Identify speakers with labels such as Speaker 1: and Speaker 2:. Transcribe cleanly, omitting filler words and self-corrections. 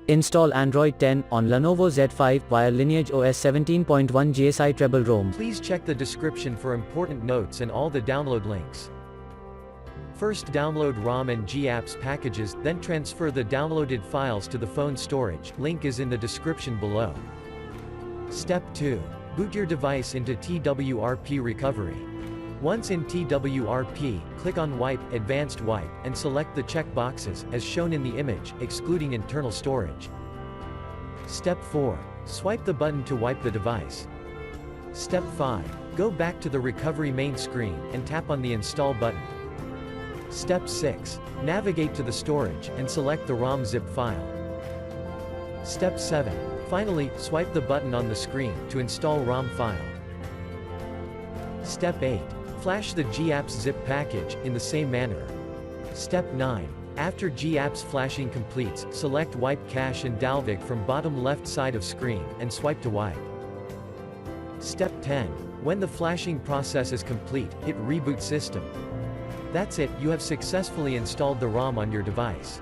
Speaker 1: Install Android 10 on Lenovo Z5 via LineageOS 17.1 GSI Treble ROM.
Speaker 2: Please check the description for important notes and all the download links. First download ROM and GApps packages, then transfer the downloaded files to the phone storage. Link is in the description below. Step 2. Boot your device into TWRP recovery. Once in TWRP, click on Wipe, Advanced Wipe, and select the check boxes, as shown in the image, excluding internal storage. Step 4. Swipe the button to wipe the device. Step 5. Go back to the recovery main screen, and tap on the Install button. Step 6. Navigate to the storage, and select the ROM ZIP file. Step 7. Finally, swipe the button on the screen, to install ROM file. Step 8. Flash the GApps zip package, in the same manner. Step 9. After GApps flashing completes, select Wipe Cache and dalvik from bottom left side of screen, and swipe to wipe. Step 10. When the flashing process is complete, hit Reboot System. That's it, you have successfully installed the ROM on your device.